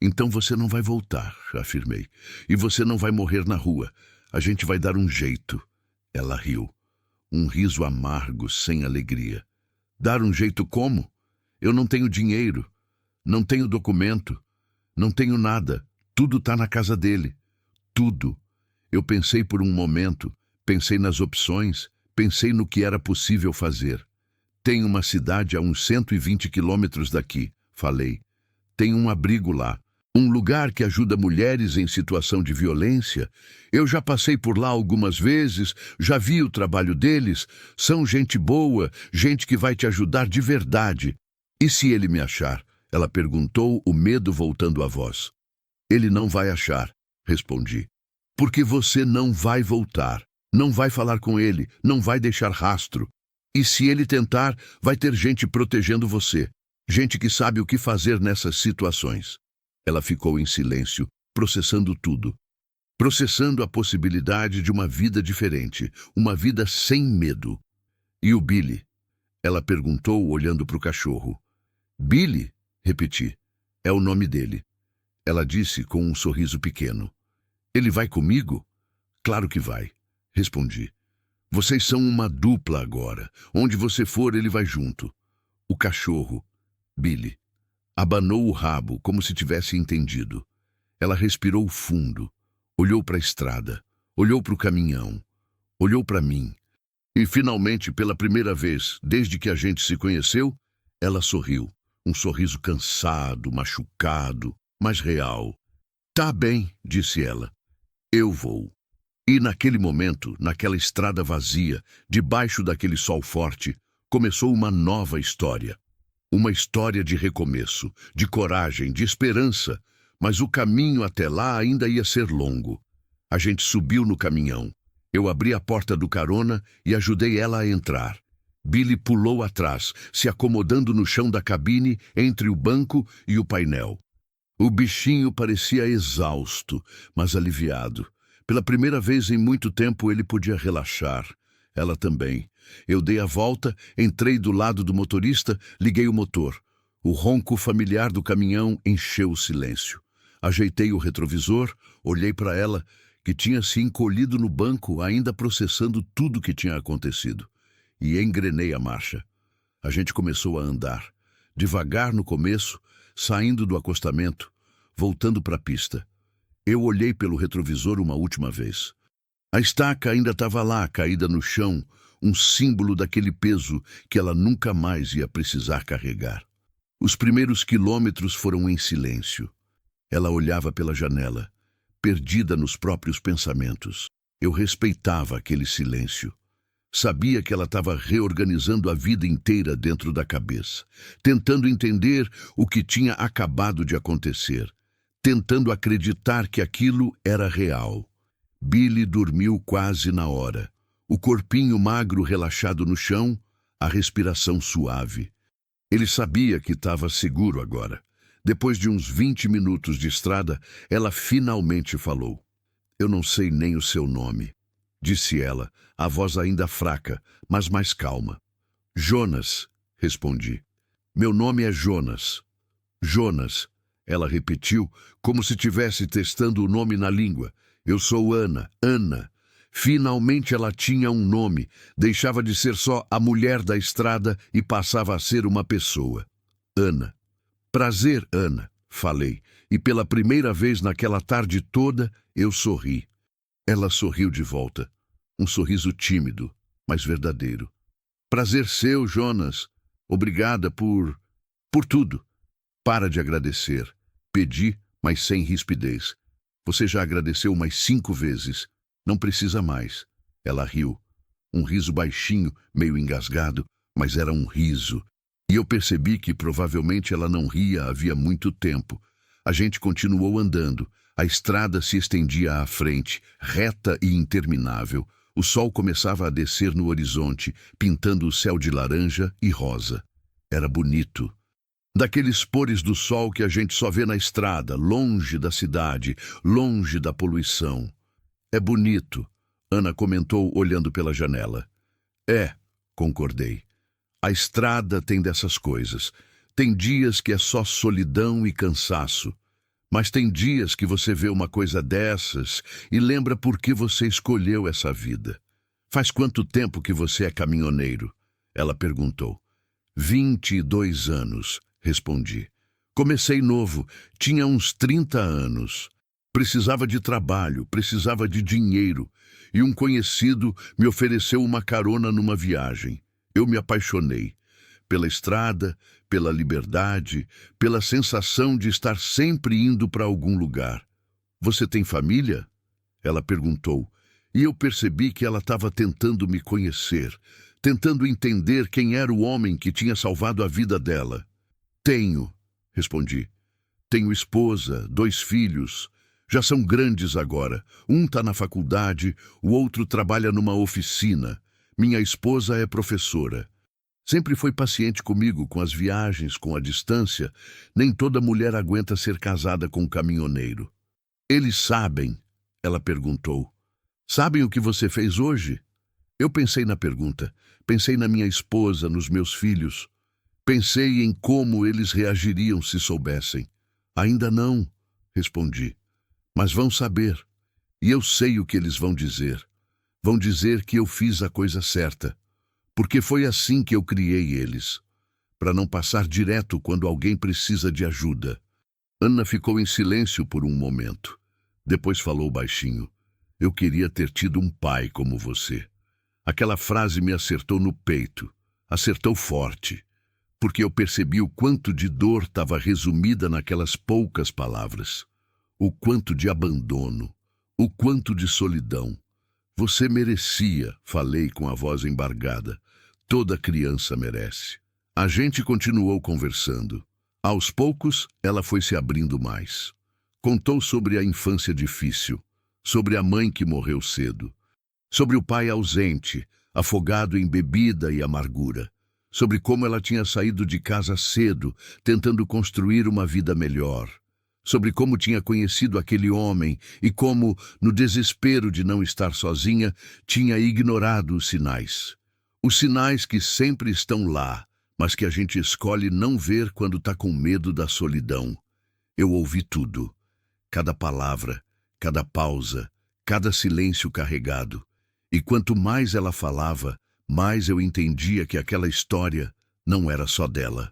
Então você não vai voltar, afirmei. E você não vai morrer na rua. A gente vai dar um jeito. Ela riu. Um riso amargo, sem alegria. Dar um jeito como? Eu não tenho dinheiro. Não tenho documento. Não tenho nada. Tudo está na casa dele. Tudo. Eu pensei por um momento, pensei nas opções, pensei no que era possível fazer. Tem uma cidade a uns 120 quilômetros daqui, falei. Tem um abrigo lá, um lugar que ajuda mulheres em situação de violência. Eu já passei por lá algumas vezes, já vi o trabalho deles. São gente boa, gente que vai te ajudar de verdade. E se ele me achar? Ela perguntou, o medo voltando à voz. Ele não vai achar, respondi. Porque você não vai voltar, não vai falar com ele, não vai deixar rastro. E se ele tentar, vai ter gente protegendo você, gente que sabe o que fazer nessas situações. Ela ficou em silêncio, processando tudo. Processando a possibilidade de uma vida diferente, uma vida sem medo. E o Billy? Ela perguntou, olhando para o cachorro. Billy? Repeti. É o nome dele. Ela disse com um sorriso pequeno. Ele vai comigo? Claro que vai, respondi. Vocês são uma dupla agora. Onde você for, ele vai junto. O cachorro, Billy, abanou o rabo como se tivesse entendido. Ela respirou fundo, olhou para a estrada, olhou para o caminhão, olhou para mim. E finalmente, pela primeira vez, desde que a gente se conheceu, ela sorriu. Um sorriso cansado, machucado, mas real. Tá bem, disse ela. Eu vou. E naquele momento, naquela estrada vazia, debaixo daquele sol forte, começou uma nova história. Uma história de recomeço, de coragem, de esperança, mas o caminho até lá ainda ia ser longo. A gente subiu no caminhão. Eu abri a porta do carona e ajudei ela a entrar. Billy pulou atrás, se acomodando no chão da cabine entre o banco e o painel. O bichinho parecia exausto, mas aliviado. Pela primeira vez em muito tempo ele podia relaxar. Ela também. Eu dei a volta, entrei do lado do motorista, liguei o motor. O ronco familiar do caminhão encheu o silêncio. Ajeitei o retrovisor, olhei para ela, que tinha se encolhido no banco, ainda processando tudo que tinha acontecido. E engrenei a marcha. A gente começou a andar. Devagar no começo, saindo do acostamento, voltando para a pista. Eu olhei pelo retrovisor uma última vez. A estaca ainda estava lá, caída no chão, um símbolo daquele peso que ela nunca mais ia precisar carregar. Os primeiros quilômetros foram em silêncio. Ela olhava pela janela, perdida nos próprios pensamentos. Eu respeitava aquele silêncio. Sabia que ela estava reorganizando a vida inteira dentro da cabeça, tentando entender o que tinha acabado de acontecer, tentando acreditar que aquilo era real. Billy dormiu quase na hora. O corpinho magro relaxado no chão, a respiração suave. Ele sabia que estava seguro agora. Depois de uns 20 minutos de estrada, ela finalmente falou. Eu não sei nem o seu nome, disse ela, a voz ainda fraca, mas mais calma. Jonas, respondi. Meu nome é Jonas. Jonas, ela repetiu, como se estivesse testando o nome na língua. Eu sou Ana, Ana. Finalmente ela tinha um nome, deixava de ser só a mulher da estrada e passava a ser uma pessoa. Ana. Prazer, Ana, falei, e pela primeira vez naquela tarde toda eu sorri. Ela sorriu de volta, um sorriso tímido, mas verdadeiro. Prazer seu, Jonas. Obrigada por tudo. Para de agradecer. Pedi, mas sem rispidez. Você já agradeceu umas 5 vezes. Não precisa mais. Ela riu. Um riso baixinho, meio engasgado, mas era um riso. E eu percebi que provavelmente ela não ria havia muito tempo. A gente continuou andando. A estrada se estendia à frente, reta e interminável. O sol começava a descer no horizonte, pintando o céu de laranja e rosa. Era bonito. Daqueles pores do sol que a gente só vê na estrada, longe da cidade, longe da poluição. É bonito, Ana comentou olhando pela janela. É, concordei. A estrada tem dessas coisas. Tem dias que é só solidão e cansaço. Mas tem dias que você vê uma coisa dessas e lembra por que você escolheu essa vida. Faz quanto tempo que você é caminhoneiro? Ela perguntou. 22 anos, respondi. Comecei novo, tinha uns 30 anos. Precisava de trabalho, precisava de dinheiro, e um conhecido me ofereceu uma carona numa viagem. Eu me apaixonei pela estrada, pela liberdade, pela sensação de estar sempre indo para algum lugar. Você tem família? Ela perguntou, e eu percebi que ela estava tentando me conhecer, tentando entender quem era o homem que tinha salvado a vida dela. Tenho, respondi. Tenho esposa, 2 filhos. Já são grandes agora. Um está na faculdade, o outro trabalha numa oficina. Minha esposa é professora. Sempre foi paciente comigo com as viagens, com a distância. Nem toda mulher aguenta ser casada com um caminhoneiro. Eles sabem, ela perguntou. Sabem o que você fez hoje? Eu pensei na pergunta. Pensei na minha esposa, nos meus filhos. Pensei em como eles reagiriam se soubessem. Ainda não, respondi. Mas vão saber. E eu sei o que eles vão dizer. Vão dizer que eu fiz a coisa certa. Porque foi assim que eu criei eles. Para não passar direto quando alguém precisa de ajuda. Ana ficou em silêncio por um momento. Depois falou baixinho. Eu queria ter tido um pai como você. Aquela frase me acertou no peito. Acertou forte. Porque eu percebi o quanto de dor estava resumida naquelas poucas palavras. O quanto de abandono. O quanto de solidão. Você merecia, falei com a voz embargada. Toda criança merece. A gente continuou conversando. Aos poucos, ela foi se abrindo mais. Contou sobre a infância difícil, sobre a mãe que morreu cedo, sobre o pai ausente, afogado em bebida e amargura, sobre como ela tinha saído de casa cedo, tentando construir uma vida melhor, sobre como tinha conhecido aquele homem e como, no desespero de não estar sozinha, tinha ignorado os sinais. Os sinais que sempre estão lá, mas que a gente escolhe não ver quando está com medo da solidão. Eu ouvi tudo. Cada palavra, cada pausa, cada silêncio carregado. E quanto mais ela falava, mais eu entendia que aquela história não era só dela.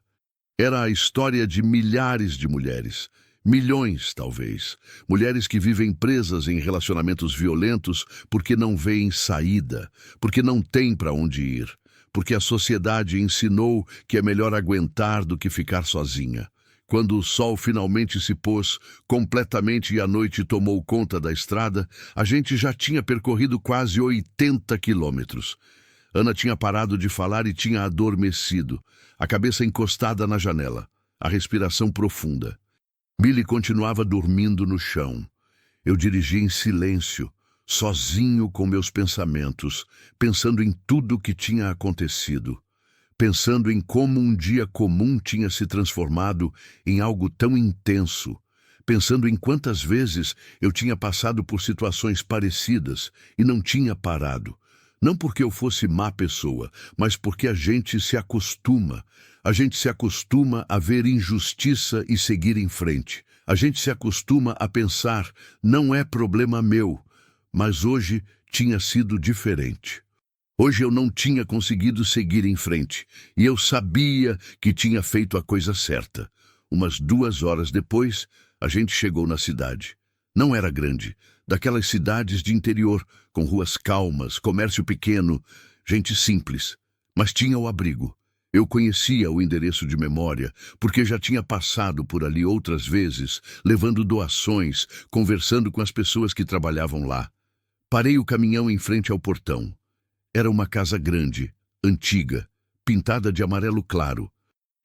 Era a história de milhares de mulheres. Milhões, talvez. Mulheres que vivem presas em relacionamentos violentos porque não veem saída, porque não têm para onde ir, porque a sociedade ensinou que é melhor aguentar do que ficar sozinha. Quando o sol finalmente se pôs completamente e a noite tomou conta da estrada, a gente já tinha percorrido quase 80 quilômetros. Ana tinha parado de falar e tinha adormecido, a cabeça encostada na janela, a respiração profunda. Billy continuava dormindo no chão. Eu dirigi em silêncio, sozinho com meus pensamentos, pensando em tudo o que tinha acontecido. Pensando em como um dia comum tinha se transformado em algo tão intenso. Pensando em quantas vezes eu tinha passado por situações parecidas e não tinha parado. Não porque eu fosse má pessoa, mas porque a gente se acostuma. A gente se acostuma a ver injustiça e seguir em frente. A gente se acostuma a pensar, não é problema meu. Mas hoje tinha sido diferente. Hoje eu não tinha conseguido seguir em frente, e eu sabia que tinha feito a coisa certa. Umas 2 horas depois, a gente chegou na cidade. Não era grande, daquelas cidades de interior, com ruas calmas, comércio pequeno, gente simples, mas tinha o abrigo. Eu conhecia o endereço de memória, porque já tinha passado por ali outras vezes, levando doações, conversando com as pessoas que trabalhavam lá. Parei o caminhão em frente ao portão. Era uma casa grande, antiga, pintada de amarelo claro.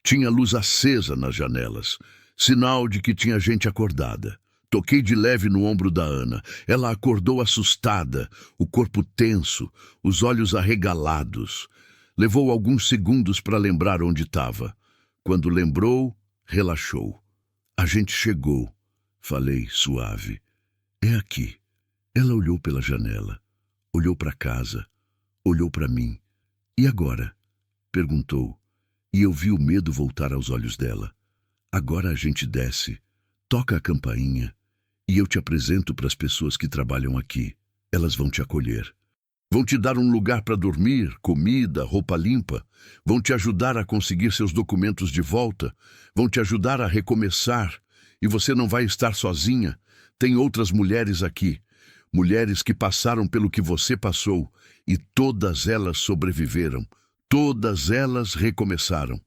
Tinha luz acesa nas janelas, sinal de que tinha gente acordada. Toquei de leve no ombro da Ana. Ela acordou assustada, o corpo tenso, os olhos arregalados. Levou alguns segundos para lembrar onde estava. Quando lembrou, relaxou. A gente chegou, falei suave. É aqui. Ela olhou pela janela, olhou para casa. Olhou para mim. E agora? Perguntou. E eu vi o medo voltar aos olhos dela. Agora a gente desce, toca a campainha e eu te apresento para as pessoas que trabalham aqui. Elas vão te acolher. Vão te dar um lugar para dormir, comida, roupa limpa. Vão te ajudar a conseguir seus documentos de volta. Vão te ajudar a recomeçar. E você não vai estar sozinha. Tem outras mulheres aqui. Mulheres que passaram pelo que você passou. E todas elas sobreviveram. Todas elas recomeçaram.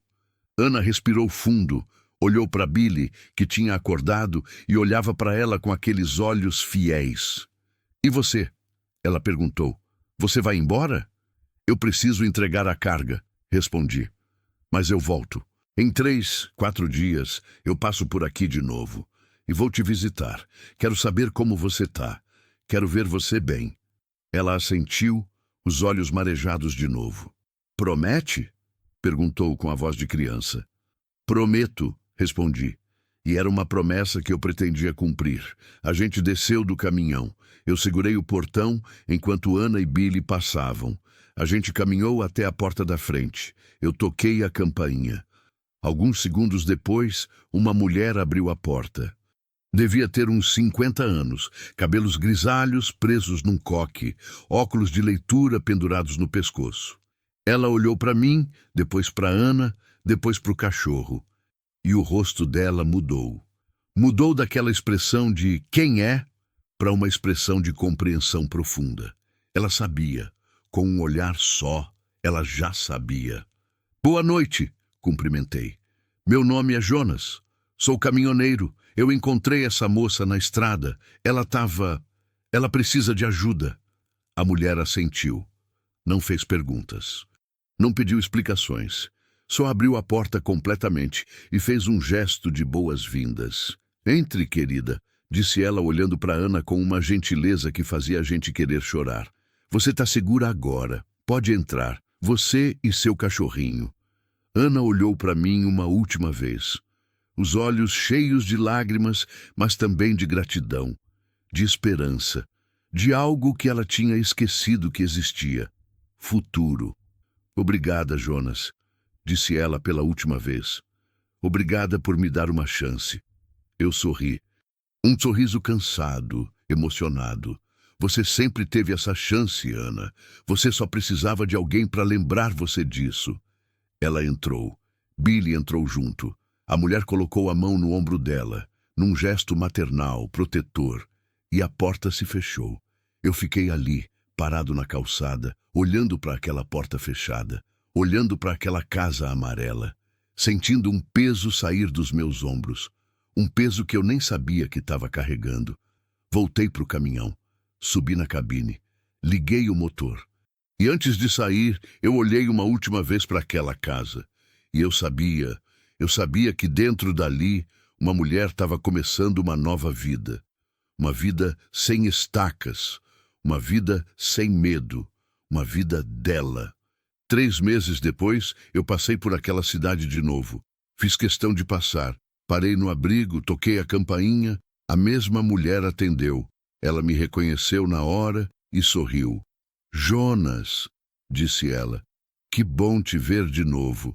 Ana respirou fundo, olhou para Billy, que tinha acordado, e olhava para ela com aqueles olhos fiéis. E você? Ela perguntou. Você vai embora? Eu preciso entregar a carga, respondi. Mas eu volto. Em 3, 4 dias, eu passo por aqui de novo. E vou te visitar. Quero saber como você está. Quero ver você bem. Ela assentiu, os olhos marejados de novo. Promete? Perguntou com a voz de criança. Prometo, respondi. E era uma promessa que eu pretendia cumprir. A gente desceu do caminhão. Eu segurei o portão enquanto Ana e Billy passavam. A gente caminhou até a porta da frente. Eu toquei a campainha. Alguns segundos depois, uma mulher abriu a porta. Devia ter uns 50 anos, cabelos grisalhos presos num coque, óculos de leitura pendurados no pescoço. Ela olhou para mim, depois para Ana, depois para o cachorro. E o rosto dela mudou. Mudou daquela expressão de quem é para uma expressão de compreensão profunda. Ela sabia. Com um olhar só, ela já sabia. Boa noite, cumprimentei. Meu nome é Jonas. Sou caminhoneiro. Eu encontrei essa moça na estrada. Ela precisa de ajuda. A mulher assentiu. Não fez perguntas. Não pediu explicações. Só abriu a porta completamente e fez um gesto de boas-vindas. Entre, querida, disse ela olhando para Ana com uma gentileza que fazia a gente querer chorar. Você está segura agora. Pode entrar. Você e seu cachorrinho. Ana olhou para mim uma última vez. Os olhos cheios de lágrimas, mas também de gratidão, de esperança, de algo que ela tinha esquecido que existia. Futuro. Obrigada, Jonas, disse ela pela última vez. Obrigada por me dar uma chance. Eu sorri. Um sorriso cansado, emocionado. Você sempre teve essa chance, Ana. Você só precisava de alguém para lembrar você disso. Ela entrou. Billy entrou junto. A mulher colocou a mão no ombro dela, num gesto maternal, protetor, e a porta se fechou. Eu fiquei ali, parado na calçada, olhando para aquela porta fechada, olhando para aquela casa amarela, sentindo um peso sair dos meus ombros, um peso que eu nem sabia que estava carregando. Voltei para o caminhão, subi na cabine, liguei o motor. E antes de sair, eu olhei uma última vez para aquela casa, e eu sabia que dentro dali uma mulher estava começando uma nova vida. Uma vida sem estacas, uma vida sem medo, uma vida dela. 3 meses depois, eu passei por aquela cidade de novo. Fiz questão de passar. Parei no abrigo, toquei a campainha. A mesma mulher atendeu. Ela me reconheceu na hora e sorriu. Jonas, disse ela, que bom te ver de novo.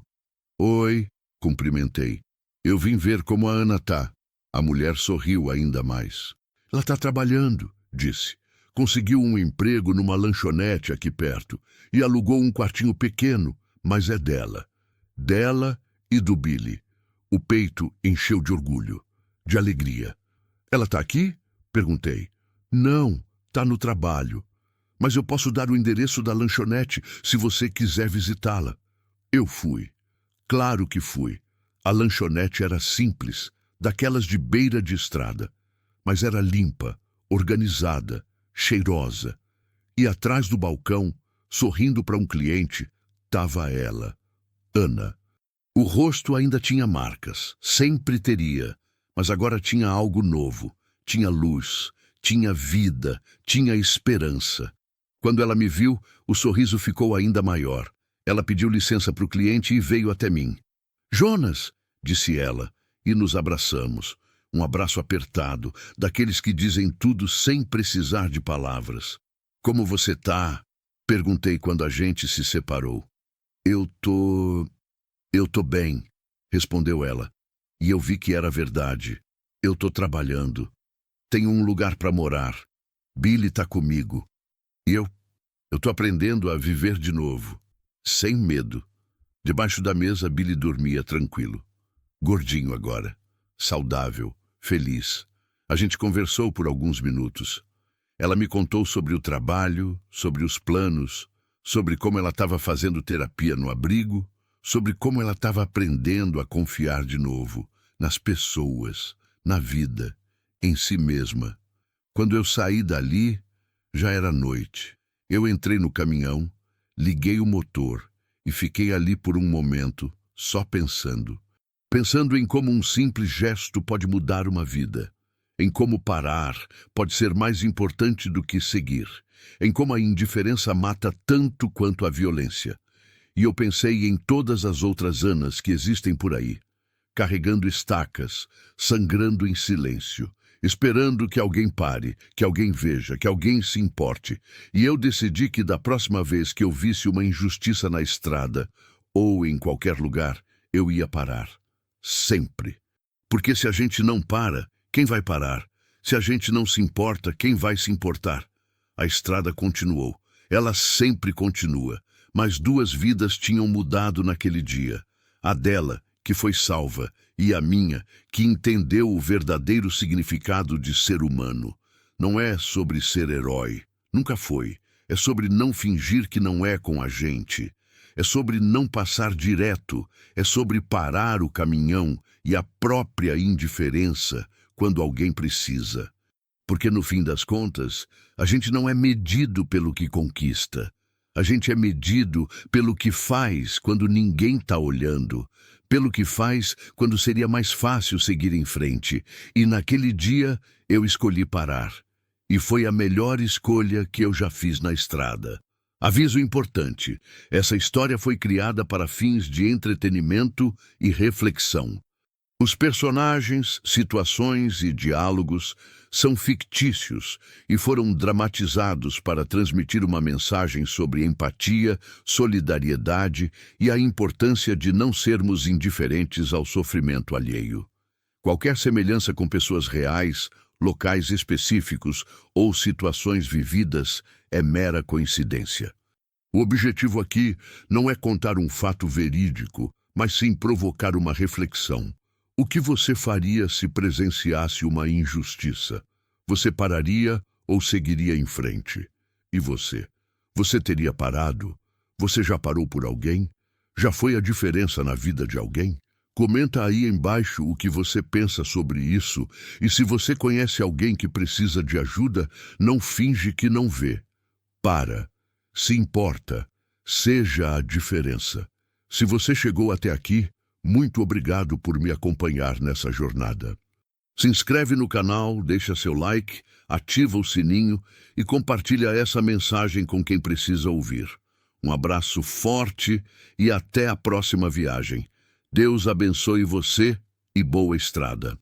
Oi. Cumprimentei. Eu vim ver como a Ana tá. A mulher sorriu ainda mais. Ela tá trabalhando, disse. Conseguiu um emprego numa lanchonete aqui perto e alugou um quartinho pequeno, mas é dela. Dela e do Billy. O peito encheu de orgulho, de alegria. Ela tá aqui? Perguntei. Não, tá no trabalho. Mas eu posso dar o endereço da lanchonete se você quiser visitá-la. Eu fui. Claro que fui. A lanchonete era simples, daquelas de beira de estrada, mas era limpa, organizada, cheirosa. E atrás do balcão, sorrindo para um cliente, estava ela, Ana. O rosto ainda tinha marcas, sempre teria, mas agora tinha algo novo, tinha luz, tinha vida, tinha esperança. Quando ela me viu, o sorriso ficou ainda maior. Ela pediu licença para o cliente e veio até mim. Jonas, disse ela, e nos abraçamos. Um abraço apertado, daqueles que dizem tudo sem precisar de palavras. Como você tá? Perguntei quando a gente se separou. Eu tô bem, respondeu ela. E eu vi que era verdade. Eu tô trabalhando. Tenho um lugar para morar. Billy tá comigo. E eu tô aprendendo a viver de novo. Sem medo. Debaixo da mesa, Billy dormia tranquilo. Gordinho agora. Saudável. Feliz. A gente conversou por alguns minutos. Ela me contou sobre o trabalho, sobre os planos, sobre como ela estava fazendo terapia no abrigo, sobre como ela estava aprendendo a confiar de novo nas pessoas, na vida, em si mesma. Quando eu saí dali, já era noite. Eu entrei no caminhão, liguei o motor e fiquei ali por um momento, só pensando. Pensando em como um simples gesto pode mudar uma vida. Em como parar pode ser mais importante do que seguir. Em como a indiferença mata tanto quanto a violência. E eu pensei em todas as outras Anas que existem por aí, carregando estacas, sangrando em silêncio, esperando que alguém pare, que alguém veja, que alguém se importe. E eu decidi que da próxima vez que eu visse uma injustiça na estrada, ou em qualquer lugar, eu ia parar. Sempre. Porque se a gente não para, quem vai parar? Se a gente não se importa, quem vai se importar? A estrada continuou. Ela sempre continua. Mas duas vidas tinham mudado naquele dia. A dela, que foi salva, e a minha, que entendeu o verdadeiro significado de ser humano. Não é sobre ser herói. Nunca foi. É sobre não fingir que não é com a gente. É sobre não passar direto. É sobre parar o caminhão e a própria indiferença quando alguém precisa. Porque, no fim das contas, a gente não é medido pelo que conquista. A gente é medido pelo que faz quando ninguém está olhando, pelo que faz quando seria mais fácil seguir em frente. E naquele dia eu escolhi parar. E foi a melhor escolha que eu já fiz na estrada. Aviso importante: essa história foi criada para fins de entretenimento e reflexão. Os personagens, situações e diálogos são fictícios e foram dramatizados para transmitir uma mensagem sobre empatia, solidariedade e a importância de não sermos indiferentes ao sofrimento alheio. Qualquer semelhança com pessoas reais, locais específicos ou situações vividas é mera coincidência. O objetivo aqui não é contar um fato verídico, mas sim provocar uma reflexão. O que você faria se presenciasse uma injustiça? Você pararia ou seguiria em frente? E você? Você teria parado? Você já parou por alguém? Já foi a diferença na vida de alguém? Comenta aí embaixo o que você pensa sobre isso, e se você conhece alguém que precisa de ajuda, não finge que não vê. Para. Se importa. Seja a diferença. Se você chegou até aqui, muito obrigado por me acompanhar nessa jornada. Se inscreve no canal, deixa seu like, ativa o sininho e compartilha essa mensagem com quem precisa ouvir. Um abraço forte e até a próxima viagem. Deus abençoe você e boa estrada.